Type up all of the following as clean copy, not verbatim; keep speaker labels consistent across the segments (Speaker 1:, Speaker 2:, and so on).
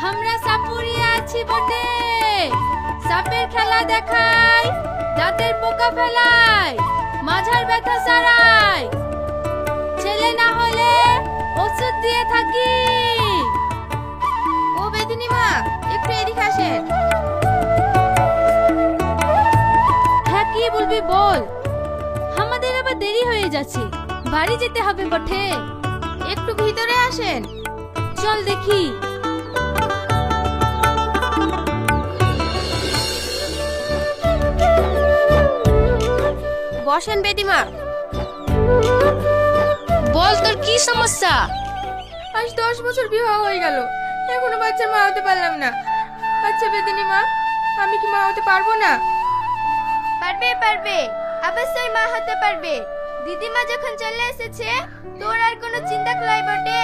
Speaker 1: আমরা সাপুরিয়ে আছি বটে। সাপের খেলা দেখাই, দাঁতের পোকা ফেলাই, মাঝার ব্যথা সারাই। ছেলে না হলে ওষুধ দিয়ে থাকি।
Speaker 2: ও বেদিনী মা, একটু এদিকে আসেন।
Speaker 1: হ্যাঁ, কি বলবি বল। আমাদের আবার দেরি হয়ে যাচ্ছে, বাড়ি যেতে হবে বটে।
Speaker 2: একটু ভিতরে আসেন।
Speaker 1: চল দেখি।
Speaker 2: বসেন বেদিমা।
Speaker 1: বল, তোর কি সমস্যা?
Speaker 2: আজ 10 বছর বিবাহ হয়ে গেল, এখনো বাচ্চার মা হতে পারলাম না। আচ্ছা বেদিনী মা, আমি কি মা হতে পারবো না? পারবে পারবে, অবশ্যই মা হতে পারবে। দিদিমা যখন চলে এসেছে, তোর আর কোনো চিন্তা করাই বটে।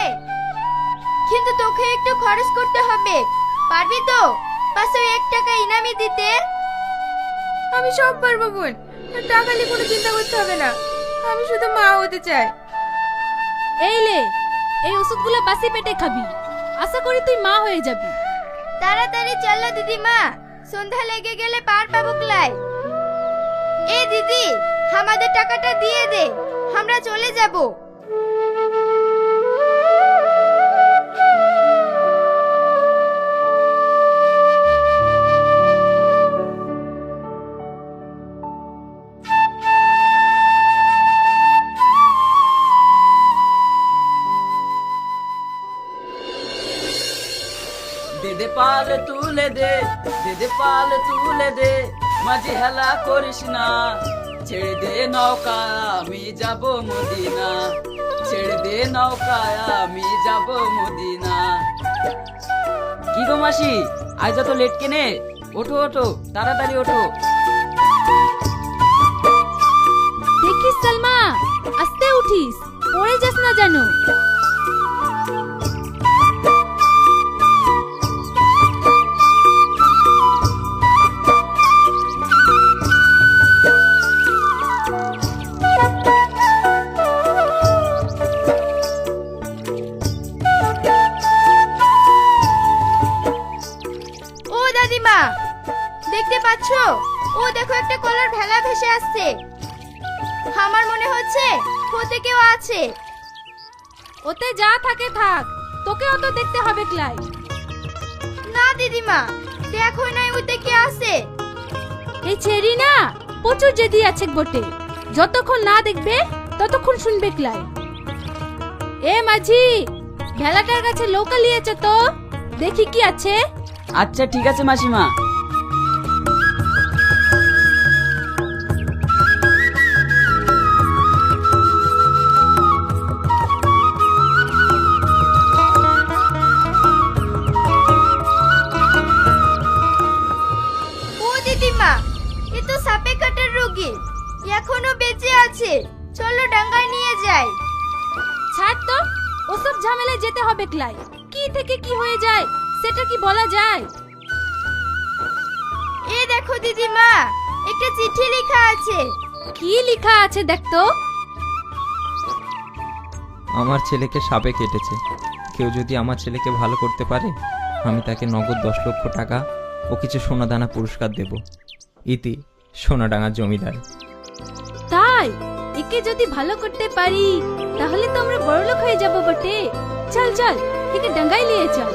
Speaker 2: কিন্তু তোকে একটু খরচ করতে হবে, পারবি তো? 501 টাকা ইনামি দিতে। আমি সব পারবো বোন, টাকা নিয়ে কোনো চিন্তা করতে হবে না। আমি শুধু মা হতে চাই।
Speaker 1: এই লে, এই ওষুধগুলো বাসি পেটে খাবি, আশা করি তুই মা হয়ে যাবি।
Speaker 2: তাড়াতাড়ি চলো দিদিমা, সন্ধ্যা লেগে গেলে পার পাবো ক্লাই। এই দিদি, আমাদের টাকাটা দিয়ে দে, আমরা চলে যাব।
Speaker 3: দে দে পাল তুলে দে, দে দে পাল তুলে দে, মাঝে হেলা করিস না। ছেড়ে দে নৌকা, আমি যাব মদিনা। ছেড়ে দে নৌকা, আমি যাব মদিনা। কি গো মাসি, আজ এত লেট কেনে? ওঠো ওঠো, তাড়াতাড়ি ওঠো।
Speaker 1: দেখিস সালমা, আস্তে উঠিস, পড়ে যাস না জানো।
Speaker 2: ও দাদিমা, দেখতে পাচ্ছো? ও দেখো, একটা কলার ভেলা ভেসে আসছে। আমার মনে হচ্ছে ওতে কেউ আছে।
Speaker 1: ওতে যা থাকে থাক, তোকে অত দেখতে হবে ক্লাই।
Speaker 2: না দিদিমা, দেখো নাই ওতে কে আছে।
Speaker 1: এই ছেড়ি না, প্রচুর জেদি আছে বটে। যতক্ষণ না দেখবে ততক্ষণ শুনবে ক্লাই। এ মাঝি, ভেলাটার কাছে নৌকা লিয়েছে তো, দেখি কি আছে।
Speaker 3: আচ্ছা ঠিক আছে মাসিমা।
Speaker 2: ও দিদিমা, এ তো সাপে কাটার রোগী, এখনো বেঁচে আছে। চলো ডাঙ্গায় নিয়ে যাই।
Speaker 1: ছাড় তো, ওসব ঝামেলায় যেতে হবে ক্লাই। কি থেকে কি হয়ে যায় সেটা কি বলা যায়?
Speaker 2: এ দেখো দিদিমা, একটা চিঠি লেখা আছে।
Speaker 1: কি লেখা আছে দেখ তো।
Speaker 4: আমার ছেলেকে সাপে কেটেছে। কেউ যদি আমার ছেলেকে ভালো করতে পারে, আমি তাকে নগদ 10 লক্ষ টাকা ও কিছু সোনাদানা পুরস্কার দেব। ইতি, সোনাডাঙ্গা জমিদার।
Speaker 1: তাই একে যদি ভালো করতে পারি তাহলে তো আমরা বড়লোক হয়ে যাব বটে। চল চল, একে ডাঙ্গায় নিয়ে চল।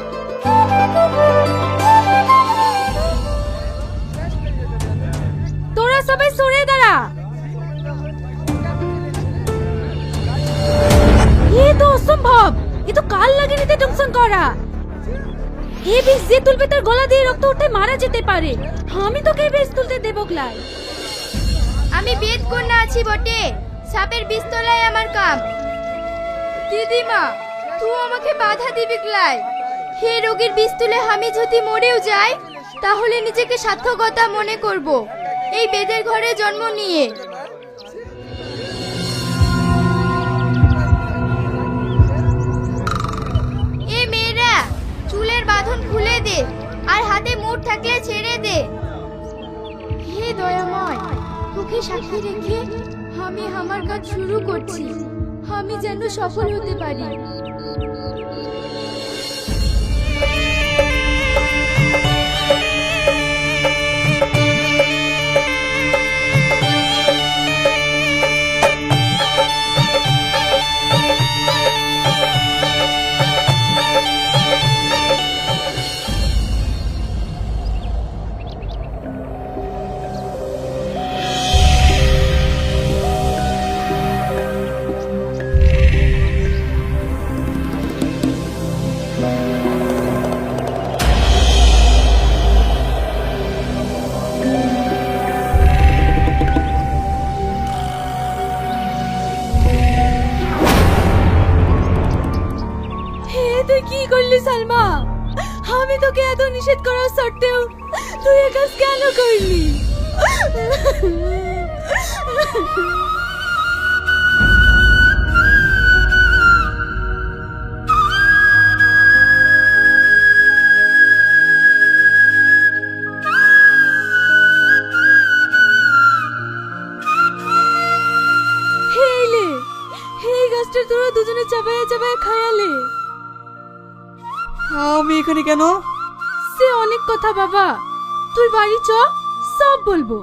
Speaker 1: তোরা সবাই সরে দাঁড়া। এ তো অসম্ভব, এ তো কাল লাগেনিতে টংসন করা। এ বিষ যে তুলবে তার গলা দিয়ে রক্ত উঠে মারা যেতে পারে। আমি তোকে এই বিষ তুলতে দেবো ক্লাই।
Speaker 2: আমি বেদ কন্যা আছি বটে, সাপের বিষ তোলাই আমার কাম। দিদিমা, তুই আমাকে বাধা দিবি ক্লাই। হে রোগীর বিষ তুলে আমি যদি মরেও যাই, তাহলে নিজেকে সার্থকতা মনে করব এই বেদের ঘরে জন্ম নিয়ে। এ মেয়েরা, চুলের বাঁধন খুলে দে, আর হাতে মুঠ থাকলে ছেড়ে দে। হে দয়াময়, তোকে সাক্ষী রেখে আমি আমার কাজ শুরু করছি। আমি যেন সফল হতে পারি।
Speaker 1: তুই কি করলি সালমা? আমি তোকে এত নিষেধ করার সত্ত্বেও তুই এ কাজ কেন করলি? হেলে এই গাছটা তোরা দুজনে চাপায়া চাপায়া খায়ালে।
Speaker 5: আমি এখানে কেন?
Speaker 1: সে অনেক কথা বাবা, তুই বাড়ি চ, সব বলবো।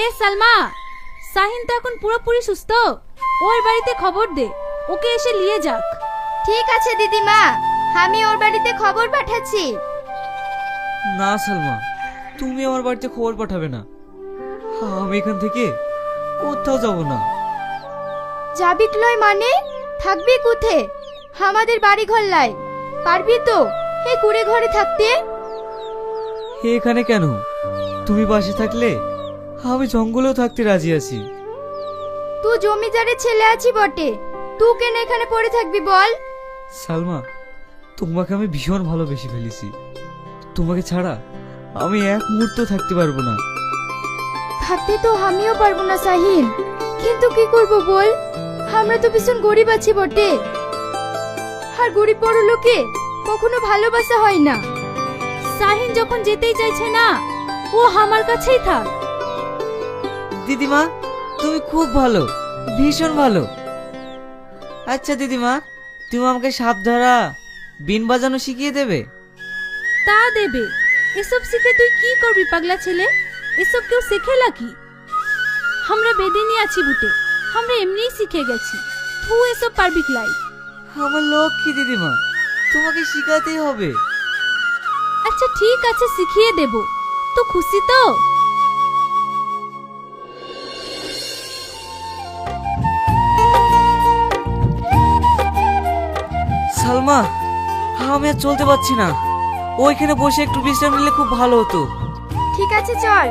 Speaker 1: এ সালমা, শাহিন তো এখন পুরোপুরি সুস্থ, ওর বাড়িতে খবর দে, ওকে এসে নিয়ে যাক।
Speaker 2: ঠিক আছে দিদিমা, আমি ওর বাড়িতে খবর পাঠাচ্ছি।
Speaker 5: না সালমা, তুমি আমার বাড়িতে খবর পাঠাবে না। আমি এখান থেকে কোথাও যাব না।
Speaker 2: যাবি লয় মানে? থাকবি কোথে? আমাদের বাড়ি ঘর লাই, পারবি তো এই কুড়ে ঘরে থাকতে?
Speaker 5: এখানে কেন? তুমি পাশে থাকলে আমি জঙ্গলেও থাকতে রাজি আছি।
Speaker 2: তুই জমিদারের ছেলে আছি বটে, তুই কেন এখানে পড়ে থাকবি বল?
Speaker 5: সালমা, তোমাকে আমি ভীষণ ভালোবেসে ফেলেছি। তোমাকে ছাড়া আমি এক মুহূর্ত থাকতে পারবো না।
Speaker 2: থাকতে তো আমিও পারবো না শাহিন, কিন্তু কি করব বল? আমরা তো ভীষণ গরিব আছি বটে, আর গরিব বড় লোকে কখনো ভালোবাসা হয় না।
Speaker 1: শাহিন যখন যেতেই চাইছে না, ও আমার কাছেই থাক।
Speaker 5: দিদিমা, তুমি খুব ভালো, ভীষণ ভালো। আচ্ছা দিদিমা, তুমি আমাকে সাপ ধরা, বিন বাজানো শিখিয়ে দেবে?
Speaker 1: তা দেবে, এসব শিখে তুই কি করবি পাগলা ছেলে? এসব কেউ শেখে নাকি? আমরা বেদিনী আছি বুটে, আমরা এমনিই শিখে গেছি, তুই এসব পারবি লাই?
Speaker 5: আমার লক্ষ্মী দিদিমা, তোমাকে শিখাতেই হবে।
Speaker 1: আচ্ছা ঠিক আছে, শিখিয়ে দেব। তো খুশি তো?
Speaker 5: সালমা, আমি আর চলতে পারছি না, ওইখানে বসে একটু বিশ্রাম নিলে খুব ভালো হতো।
Speaker 2: ঠিক আছে চল।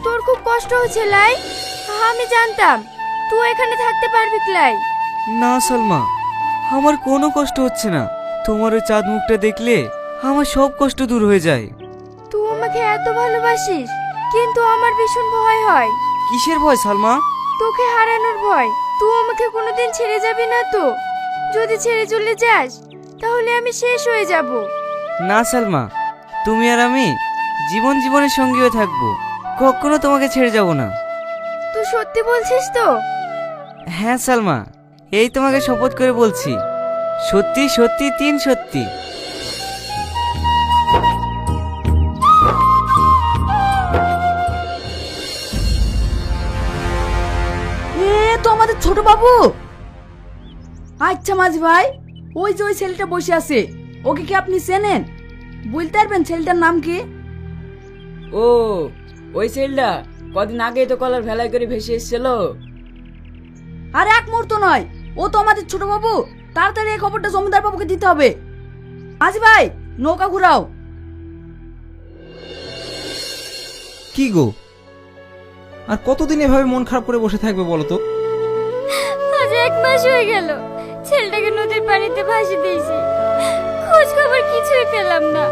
Speaker 2: তোর খুব কষ্ট হচ্ছে লাই, আমি জানতাম তুই এখানে থাকতে পারবি লাই।
Speaker 5: না সালমা, আমার কোনো কষ্ট হচ্ছে না। তোমার ওই চাঁদ মুখটা দেখলে আমার সব কষ্ট দূর হয়ে যায়।
Speaker 2: তুই আমাকে এত ভালোবাসিস, কিন্তু আমার ভীষণ ভয় হয়।
Speaker 5: কিসের ভয় সালমা?
Speaker 2: তোকে হারানোর ভয়। তুই আমাকে কোনোদিন ছেড়ে যাবি না তো? যদি ছেড়ে চলে যাস তাহলে আমি শেষ হয়ে যাব।
Speaker 5: না সালমা, তুমি আর আমি জীবন জীবনের সঙ্গীও থাকবো, কখনো তোমাকে ছেড়ে যাব না।
Speaker 2: তুই সত্যি বলছিস তো?
Speaker 5: হ্যাঁ সালমা, এই তোমাকে শপথ করে বলছি, সত্যি সত্যি তিন সত্যি।
Speaker 6: এ তো আমাদের ছোট বাবু। আচ্ছা মাঝি ভাই, ওই যে ওই ছেলেটা বসে আছে, ওকে কি আপনি চেনেন? বলতে পারবেন ছেলেটার নাম কি?
Speaker 3: ও, ওই ছেলেটা কদিন আগেই তো কলার ভেলাই করে ভেসে এসেছিল।
Speaker 6: আর এক মুহূর্ত নয়, ও তো আমাদের ছোট বাবু। তাড়াতাড়ি এই খবরটা জমিদার বাবুকে দিতে হবে। মাঝি ভাই, নৌকা ঘুরাও।
Speaker 4: কি গো, আর কতদিন এভাবে মন খারাপ করে বসে থাকবে বলো তো?
Speaker 2: আজ 1 মাস হয়ে গেল ছেলেটাকে নদীর পানিতে ভাসি দিয়েছি, খোঁজ খবর কিছুই পেলাম না।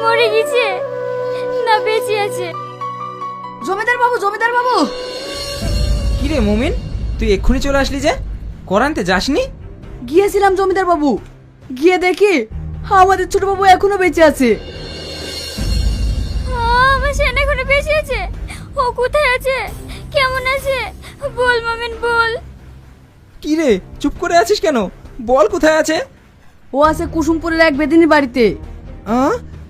Speaker 2: মরে গেছে না বেঁচে আছে?
Speaker 6: জমিদার বাবু, জমিদার বাবু।
Speaker 4: কি রে মুমিন, তুই এক্ষুনি চলে আসলি যে, করানতে যাসনি?
Speaker 6: গিয়েছিলাম জমিদার বাবু, গিয়ে দেখি আমাদের ছোট বাবু এখনো বেঁচে আছে।
Speaker 2: আমার সেন এখনো বেঁচে আছে? ও কোথায় আছে, কেমন আছে বল মামিন বল।
Speaker 4: কি রে, চুপ করে আছিস কেন? বল কোথায় আছে।
Speaker 6: ও আছে কুসুমপুরের এক বেদিনীর বাড়িতে।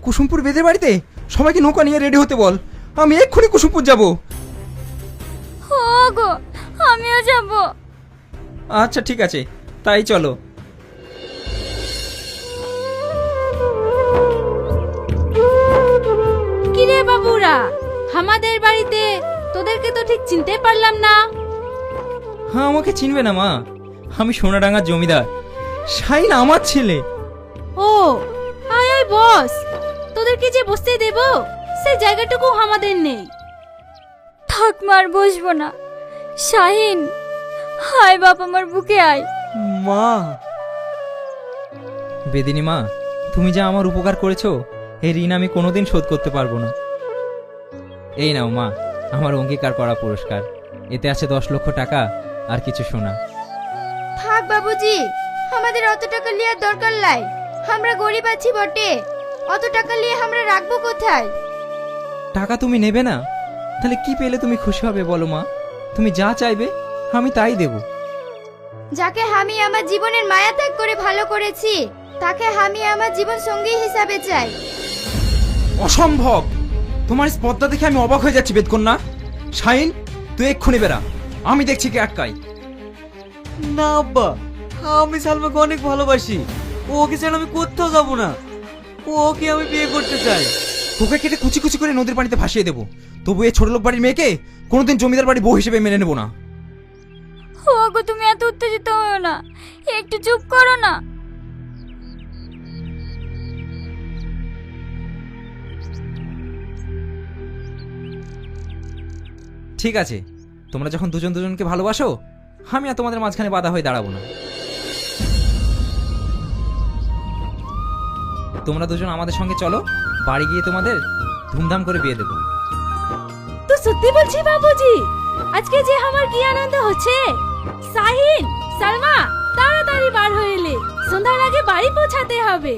Speaker 4: কুসুমপুর বেদের বাড়িতে? সবাইকে নৌকা নিয়ে রেডি হতে বল, আমি এক্ষুনি কুসুমপুর যাব।
Speaker 2: ও গো, আমিও যাব।
Speaker 4: আচ্ছা ঠিক আছে, তাই চলো।
Speaker 1: কিরে বাবুরা, আমাদের বাড়িতে তোদেরকে তো ঠিক চিনতে পারলাম না।
Speaker 4: হ্যাঁ, আমাকে চিনবে না মা? আমি সোনাডাঙ্গার জমিদার, শাহিন আমার ছেলে।
Speaker 1: ও আয় আয় বস, তোদেরকে যে বসতে দেব সেই জায়গাটুকু আমাদের নেই।
Speaker 2: থাক মার, বসবো না। শাহিন, হায় বাপ আমার বুকে আয়।
Speaker 5: মা,
Speaker 4: বেদিনী মা, তুমি যা আমার উপকার করেছো এই ঋণ আমি কোনোদিন শোধ করতে পারবো না। এই নাও মা, আমার অঙ্গীকার করা পুরস্কার। এতে আছে 10 লক্ষ টাকা আর কিছু সোনা।
Speaker 2: থাক বাবুজি, আমাদের অত টাকা লিয়ার দরকার নাই। আমরা গরিব আছি বটে, অত টাকা নিয়ে আমরা রাখবো কোথায়?
Speaker 4: টাকা তুমি নেবে না? তাহলে কি পেলে তুমি খুশি হবে বলো মা? তুমি যা চাইবে আমি তাই দেব।
Speaker 2: যাকে আমি আমার জীবনের মায়া ত্যাগ করে ভালো করেছি, তাকে আমি আমার জীবন সঙ্গী হিসাবে চাই।
Speaker 4: অসম্ভব! তোমার স্পর্ধা দেখে আমি অবাক হয়ে যাচ্ছি বেদকন্যা। শাহিন, তুই এক্ষুনি বেরা, আমি দেখছি কে আটকাই।
Speaker 5: না আব্বা, আমি সালমাকে অনেক ভালোবাসি। ওকে ছাড়া আমি কোথাও যাব না। ওকে আমি বিয়ে করতে চাই।
Speaker 4: তোকে কেটে কুচি কুচি করে নদীর পানিতে ভাসিয়ে দেবো, তবু এই ছোট লোক বাড়ির মেয়েকে কোনোদিন জমিদার বাড়ির বউ হিসেবে মেনে নেবো না।
Speaker 2: ওগো, তুমি এত উত্তেজিত হও না, একটু চুপ করো না।
Speaker 4: ঠিক আছে, তোমরা যখন দুজন দুজনকে ভালোবাসো, আমি আর তোমাদের মাঝখানে বাধা হয়ে দাঁড়াবো না। তোমরা দুজন আমাদের সঙ্গে চলো, বাড়ি গিয়ে তোমাদের ধুমধাম করে বিয়ে দেবো।
Speaker 1: তো সত্যি বলছি বাবুজি, আজকে যে আমার কি আনন্দ হচ্ছে। শাহিন, সালমা, তাড়াতাড়ি বার হয়ে এলে, সন্ধ্যার আগে বাড়ি পৌঁছাতে হবে।